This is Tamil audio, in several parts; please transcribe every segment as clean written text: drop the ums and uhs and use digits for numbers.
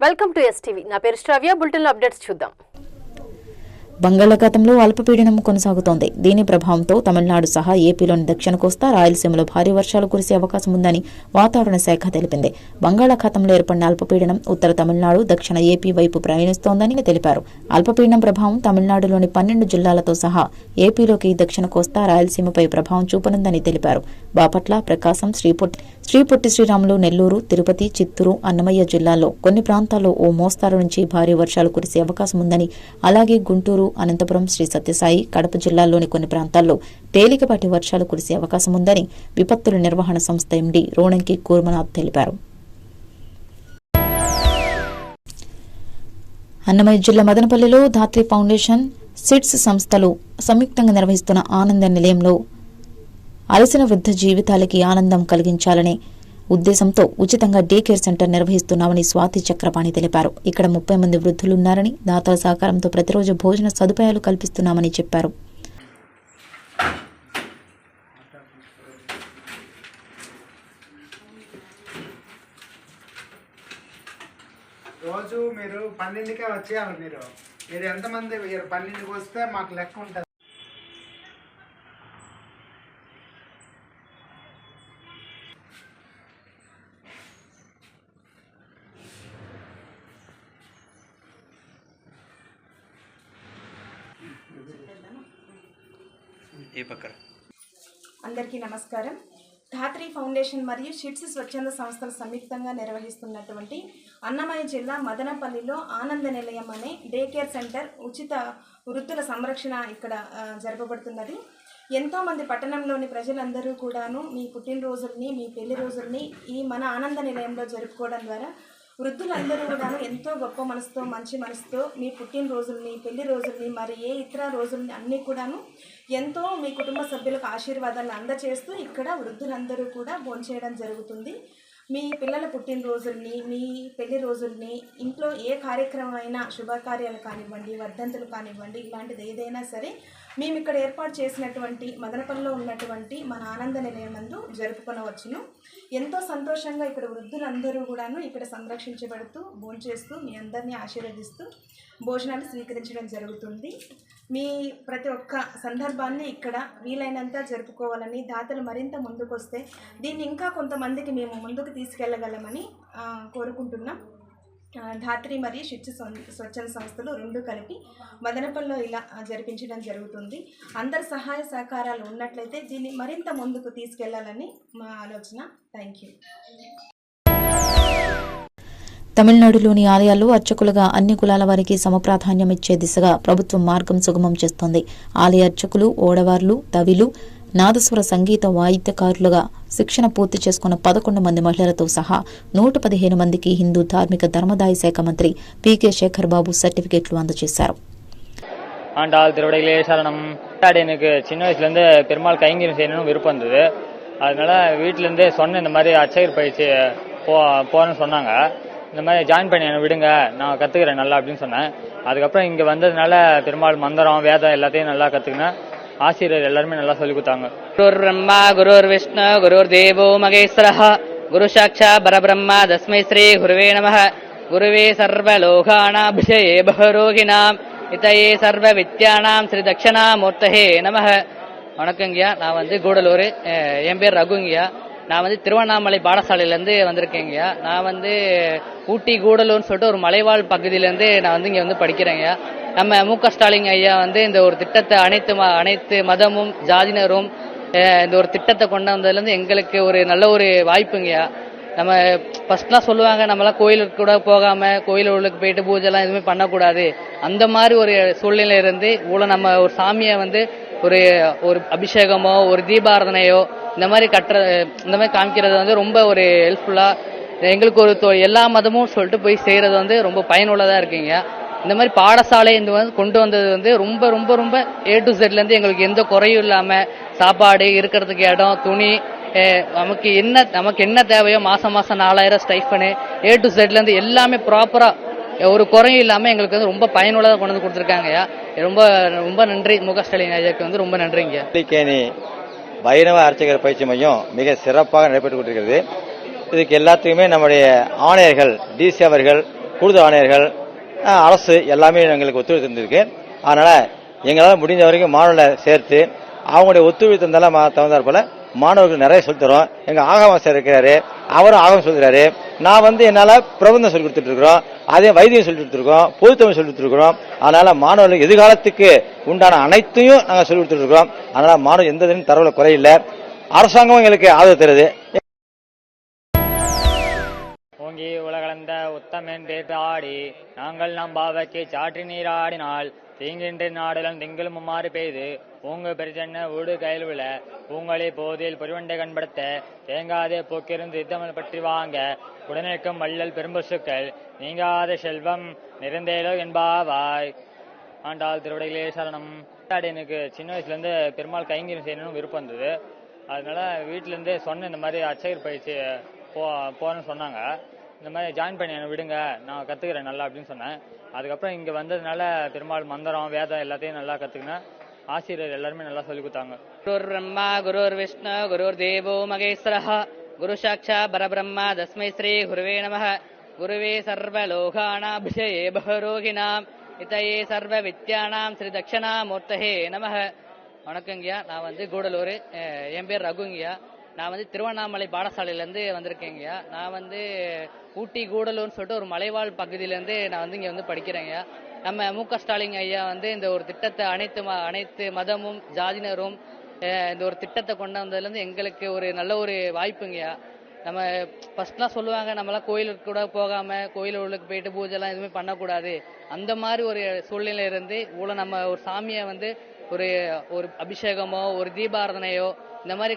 Welcome to STV. నా పేరు శ్రావ్య. బులెటిన్ అప్డేట్స్ చూద్దాం. బంగాళాఖాతంలో అల్పపీడనం కొనసాగుతోంది. దీని ప్రభావంతో తమిళనాడు సహా ఏపీలోని దక్షిణ కోస్తా, రాయలసీమలో భారీ వర్షాలు కురిసే అవకాశం ఉందని వాతావరణ శాఖ తెలిపింది. బంగాళాఖాతంలో ఏర్పడిన అల్పపీడనం ఉత్తర తమిళనాడు, దక్షిణ ఏపీ వైపు ప్రయాణిస్తోందని తెలిపారు. అల్పపీడనం ప్రభావం తమిళనాడులోని 12 జిల్లాలతో సహా ఏపీలోకి దక్షిణ కోస్తా, రాయలసీమపై ప్రభావం చూపనుందని తెలిపారు. బాపట్ల, ప్రకాశం, శ్రీ పొట్టి శ్రీరాములు, నెల్లూరు, తిరుపతి, చిత్తూరు, అన్నమయ్య జిల్లాల్లో కొన్ని ప్రాంతాల్లో ఓ మోస్తారు నుంచి భారీ వర్షాలు కురిసే అవకాశం ఉందని, అలాగే గుంటూరు, అనంతపురం, శ్రీ సత్యసాయి, కడప జిల్లాల్లోని కొన్ని ప్రాంతాల్లో తేలికపాటి వర్షాలు కురిసే అవకాశం ఉందని విపత్తుల నిర్వహణ సంస్థ ఎండీ రోణంకి కూర్మనాథ్ తెలిపారు. అన్నమయ్య జిల్లా మదనపల్లిలో ధాత్రి ఫౌండేషన్, సిడ్స్ సంస్థలు సంయుక్తంగా నిర్వహిస్తున్న ఆనంద నిలయంలో అలసిన వృద్ధ జీవితాలకి ఆనందం కలిగించాలనే ఉద్దేశంతో ఉచితంగా డే కేర్ సెంటర్ నిర్వహిస్తున్నామని స్వాతి చక్రపాణి తెలిపారు. ఇక్కడ 30 మంది వృద్ధులున్నారని, దాతల సహకారంతో ప్రతిరోజు భోజన సదుపాయాలు కల్పిస్తున్నామని చెప్పారు. రోజు మీరు 12కే వచ్చేయాలి. మీరు ఎంతమంది 12కి వస్తే మాకు లెక్క ఉంటుంది. అందరికీ నమస్కారం. ధాత్రి ఫౌండేషన్ మరియు సిడ్స్ స్వచ్ఛంద సంస్థల సంయుక్తంగా నిర్వహిస్తున్నటువంటి అన్నమయ్య జిల్లా మదనపల్లిలో ఆనంద నిలయం అనే డే కేర్ సెంటర్ ఉచిత వృద్ధుల సంరక్షణ ఇక్కడ జరపబడుతున్నది. ఎంతోమంది పట్టణంలోని ప్రజలందరూ కూడాను మీ పుట్టినరోజుల్ని, మీ పెళ్లి రోజుల్ని ఈ మన ఆనంద నిలయంలో జరుపుకోవడం ద్వారా వృద్ధులందరూ కూడాను ఎంతో గొప్ప మనసుతో, మంచి మనసుతో మీ పుట్టినరోజుల్ని, పెళ్లి రోజుల్ని, మరి ఏ ఇతర రోజుల్ని అన్నీ కూడాను ఎంతో మీ కుటుంబ సభ్యులకు ఆశీర్వాదాలను అందజేస్తూ ఇక్కడ వృద్ధులందరూ కూడా భోంచేయడం జరుగుతుంది. మీ పిల్లల పుట్టినరోజుల్ని, మీ పెళ్లి రోజుల్ని, ఇంట్లో ఏ కార్యక్రమం అయినా, శుభకార్యాలు కానివ్వండి, వర్ధంతులు కానివ్వండి, ఇలాంటిది ఏదైనా సరే మేము ఇక్కడ ఏర్పాటు చేసినటువంటి మదనపల్లిలో ఉన్నటువంటి మన ఆనంద నిలయం నందు జరుపుకొనవచ్చును. ఎంతో సంతోషంగా ఇక్కడ వృద్ధులందరూ కూడాను ఇక్కడ సంరక్షించబడుతూ, భోంచేస్తూ, మీ అందరినీ ఆశీర్వదిస్తూ భోజనాలు స్వీకరించడం జరుగుతుంది. మీ ప్రతి ఒక్క సందర్భాన్ని ఇక్కడ వీలైనంత జరుపుకోవాలని, దాతలు మరింత ముందుకొస్తే దీన్ని ఇంకా కొంతమందికి మేము ముందుకు తీసుకెళ్లగలమని కోరుకుంటున్నాం. ధాత్రి మరియు సిడ్స్ స్వచ్ఛంద సంస్థలు రెండు కలిపి మదనపల్లిలో ఇలా జరిపించడం జరుగుతుంది. అందరి సహాయ సహకారాలు ఉన్నట్లయితే దీన్ని మరింత ముందుకు తీసుకెళ్లాలని మా ఆలోచన. Thank you. తమిళనాడులోని ఆలయాల్లో అర్చకులుగా అన్ని కులాల వారికి సమప్రాధాన్యం ఇచ్చే దిశగా ప్రభుత్వం మార్గం సుగమం చేస్తోంది. ఆలయ అర్చకులు, ఓడవార్లు, తవిలు, నాదస్వర సంగీత వాయిద్యకారులుగా శిక్షణ పూర్తి చేసుకున్న 11 మంది మహిళలతో సహా 115 మందికి హిందూ ధార్మిక ధర్మదాయ శాఖ మంత్రి పి.కె. శేఖర్ బాబు సర్టిఫికెట్లు అందజేశారు. ஆண்டாள் திருவடிகளே சரணம். எனக்கு சின்ன வயசுலேருந்து பெருமாள் கைங்கரியம் செய்யணும்னு விருப்பம் இருந்தது. அதனால வீட்டிலேருந்தே சொன்ன இந்த மாதிரி அர்ச்சகர் பயிற்சி போகிறேன்னு சொன்னாங்க. இந்த மாதிரி ஜாயின் பண்ணி என்னை விடுங்க, நான் கற்றுக்கிறேன் நல்லா அப்படின்னு சொன்னேன். அதுக்கப்புறம் இங்கே வந்ததுனால பெருமாள் மந்திரம், வேதம் எல்லாத்தையும் நல்லா கற்றுக்கினேன். ஆசிரியர் எல்லாருமே நல்லா சொல்லி கொடுத்தாங்க. குருர் பிரம்மா குருர் விஷ்ணு குருர் தேவோ மகேஸ்வரः குரு சாட்சாத் பரபிரம்மா தஸ்மை ஸ்ரீ குருவே நமः. குருவே சர்வலோகானாபிஷயே பவரோகிணாம் இதையே சர்வ வித்யானாம் ஸ்ரீ தட்சிணாமூர்த்தஹே நமः. வணக்கங்கய்யா, நான் வந்து கூடலூர். என் பேர் ரகுங்கய்யா. நான் வந்து திருவண்ணாமலை பாடசாலையிலேருந்து வந்திருக்கேங்கய்யா. நான் வந்து ஊட்டி கூடலூர்னு சொல்லிட்டு ஒரு மலைவாழ் பகுதியிலேருந்து நான் வந்து இங்கே வந்து படிக்கிறேங்கய்யா. நம்ம மு.க. ஸ்டாலின் ஐயா வந்து இந்த ஒரு திட்டத்தை அனைத்து மதமும் ஜாதியினரும் இந்த ஒரு திட்டத்தை கொண்டு வந்ததுலேருந்து எங்களுக்கு ஒரு நல்ல ஒரு வாய்ப்புங்கய்யா. நம்ம ஃபர்ஸ்ட்லாம் சொல்லுவாங்க, நம்மளாம் கோயிலுக்கு கூட போகாமல் கோயிலுக்கு போயிட்டு பூஜைலாம் எதுவுமே பண்ணக்கூடாது. அந்த மாதிரி ஒரு சூழ்நிலை இருந்து இவ்வளோ நம்ம ஒரு சாமியை வந்து ஒரு அபிஷேகமோ ஒரு தீபாராதனையோ இந்த மாதிரி இந்த மாதிரி காமிக்கிறது வந்து ரொம்ப ஒரு ஹெல்ப்ஃபுல்லாக எங்களுக்கு ஒரு எல்லா மதமும் சொல்லிட்டு போய் செய்கிறது வந்து ரொம்ப பயனுள்ளதாக இருக்குங்க. இந்த மாதிரி பாடசாலை இந்த வந்து கொண்டு வந்தது வந்து ரொம்ப ரொம்ப ரொம்ப A to Z எங்களுக்கு எந்த குறையும் இல்லாமல் சாப்பாடு, இருக்கிறதுக்கு இடம், துணி, நமக்கு என்ன தேவையோ மாதம் 4000 ஸ்டைஃபனு A to Z எல்லாமே ப்ராப்பராக ஒரு குறையும் இல்லாமல் எங்களுக்கு வந்து ரொம்ப பயனுள்ளதாக கொண்டு வந்து கொடுத்துருக்காங்கய்யா. ரொம்ப ரொம்ப நன்றி மு.க. ஸ்டாலின் ஐயாவுக்கு வந்து ரொம்ப நன்றிங்க. கேணி வைணவ அர்ச்சகர் பயிற்சி மையம் மிக சிறப்பாக நடைபெற்றுக் கொண்டிருக்கிறது. இதுக்கு எல்லாத்துக்குமே நம்முடைய ஆணையர்கள், டிசி அவர்கள் கூடுதல் ஆணையர்கள், அரசு எல்லாமே எங்களுக்கு ஒத்துழைப்பு இருந்திருக்கு. அதனால எங்களால் முடிஞ்ச வரைக்கும் மாணவர்களை சேர்த்து அவங்களுடைய ஒத்துழைப்பு தந்தாலும் தகுந்தாற் போல மாணவர்கள் நிறைய சொல்லித்தரோம். எங்க ஆகவாசர் இருக்கிறாரு, அவரும் ஆகவம் சொல்கிறாரு. நான் என்னால பிரபந்தம் சொல்லி கொடுத்துட்டு இருக்கிறோம், அதே வைத்தியம் சொல்லி கொடுத்துருக்கோம், பொதுத்தமிழ் சொல்லி கொடுத்துருக்கிறோம். அதனால மாணவர்கள் எதிர்காலத்துக்கு உண்டான அனைத்தையும் நாங்கள் சொல்லி கொடுத்துட்டு இருக்கிறோம். அதனால மாணவர் எந்த தரவுல குறையில்லை. அரசாங்கம் எங்களுக்கு ஆதரவு தருது. ஓங்கி உலகளந்த உத்தமென்றேற்று ஆடி நாங்கள் நம் பாவைக்கு சாற்றி நீராடினால் தீங்கின்றி நாடலும் திங்களும் மும்மாறு பெய்து பூங்கு பெருச்சென்ன ஊடு கையில் விழ பூங்களி போதில் பொறிவண்டை கண்படுத்த தேங்காதே போக்கிருந்து யுத்தமல் பற்றி வாங்க உடனிருக்கும் வள்ளல் பெரும்பசுக்கள் நீங்காத செல்வம் நிறைந்தேலோ என்பாவாய். ஆண்டாள் திருவடிகளே சரணம். எனக்கு சின்ன வயசுலேருந்து பெருமாள் கைங்கரியம் செய்யணும்னு விருப்பம் இருந்தது. அதனால வீட்டிலேருந்தே சொன்ன இந்த மாதிரி அர்ச்சகர் பயிற்சி போறேன்னு சொன்னாங்க. இந்த மாதிரி ஜாயின் பண்ணி என்னை விடுங்க, நான் கற்றுக்கிறேன் நல்லா அப்படின்னு சொன்னேன். அதுக்கப்புறம் இங்கே வந்ததுனால பெருமாள் மந்திரம் வேதம் எல்லாத்தையும் நல்லா கற்றுக்கினேன். ஆசிரியர் எல்லாருமே நல்லா சொல்லி கொடுத்தாங்க. குருர் பிரம்மா குருர் விஷ்ணு குருர் தேவோ மகேஸ்வரः குரு சாட்சா பரபிரம்மா தஸ்மை ஸ்ரீ குருவே நமः. குருவே சர்வலோகானாபிஷயே பவரோகிணாம் இதையே சர்வ வித்யானாம் ஸ்ரீ தட்சிணாமூர்த்தஹே நமः. வணக்கங்கய்யா, நான் கூடலூர். என் பேர் ரகுங்கய்யா. நான் திருவண்ணாமலை பாடசாலையிலேருந்து வந்திருக்கேங்கய்யா. நான் ஊட்டி கூடலூர்னு சொல்லிட்டு ஒரு மலைவாழ் பகுதியிலேருந்து நான் இங்கே படிக்கிறேங்கய்யா. நம்ம மு.க. ஸ்டாலின் ஐயா இந்த ஒரு திட்டத்தை அனைத்து மதமும் ஜாதியினரும் இந்த ஒரு திட்டத்தை கொண்டு வந்ததுலேருந்து எங்களுக்கு ஒரு நல்ல ஒரு வாய்ப்புங்கய்யா. நம்ம ஃபர்ஸ்ட்லாம் சொல்லுவாங்க நம்மளாம் கோயிலுக்கு கூட போகாமல் கோயிலுக்கு போயிட்டு பூஜைலாம் எதுவுமே பண்ணக்கூடாது. அந்த மாதிரி ஒரு சூழ்நிலை இருந்து இவ்வளோ நம்ம ஒரு சாமியை ஒரு ஒரு அபிஷேகமோ ஒரு தீபாராதனையோ இந்த மாதிரி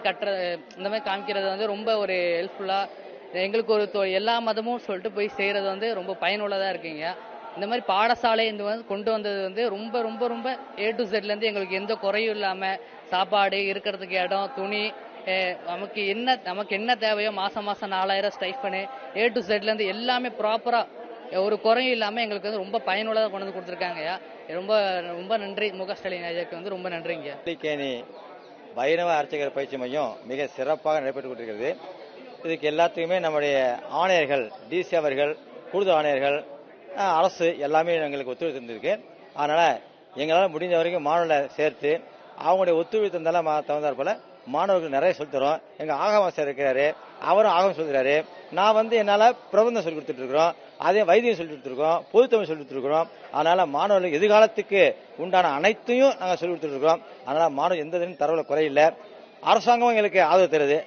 இந்த மாதிரி காமிக்கிறது ரொம்ப ஒரு ஹெல்ப்ஃபுல்லாக எங்களுக்கு ஒரு எல்லா மதமும் சொல்லிட்டு போய் செய்கிறது ரொம்ப பயனுள்ளதாக இருக்குங்க. இந்த மாதிரி பாடசாலை கொண்டு வந்தது ரொம்ப ரொம்ப ரொம்ப A to Z எங்களுக்கு எந்த குறையும் இல்லாமல் சாப்பாடு, இருக்கிறதுக்கு இடம், துணி, நமக்கு என்ன தேவையோ மாசம் 4000 ஸ்டைஃபனு A to Z எல்லாமே ப்ராப்பராக ஒரு குறையும் இல்லாமல் எங்களுக்கு ரொம்ப பயனுள்ளதாக கொண்டு வந்து கொடுத்துருக்காங்கய்யா. ரொம்ப ரொம்ப நன்றி மு.க. ஸ்டாலின் ஐயாவுக்கு ரொம்ப நன்றிங்க. கேணி வைணவ அர்ச்சகர் பயிற்சி மையம் மிக சிறப்பாக நடைபெற்றுக் கொண்டிருக்கிறது. இதுக்கு எல்லாத்துக்குமே நம்முடைய ஆணையர்கள், டிசி அவர்கள், கூடுதல் ஆணையர்கள், அரசு எல்லாமே எங்களுக்கு ஒத்துழைப்பு இருந்திருக்கு. அதனால எங்களால் முடிஞ்ச வரைக்கும் மாணவர்களை சேர்த்து அவங்களுடைய ஒத்துழைப்பு தந்தாலும் தகுந்தாற் போல மாணவர்கள் நிறைய சொல்லித்தரோம். எங்க ஆகவாசர் இருக்கிறாரு, அவரும் ஆகவம் சொல்கிறாரு. நான் என்னால பிரபந்தம் சொல்லி கொடுத்துட்டு இருக்கிறோம், அதே வைத்தியம் சொல்லி கொடுத்துருக்கோம், பொதுத்தமிழ் சொல்லி கொடுத்துருக்கிறோம். அதனால மாணவர்கள் எதிர்காலத்துக்கு உண்டான அனைத்தையும் நாங்கள் சொல்லி கொடுத்துட்டு இருக்கிறோம். அதனால மாணவர் எந்த தரவுல குறையில்லை. அரசாங்கம் எங்களுக்கு ஆதரவு தருது.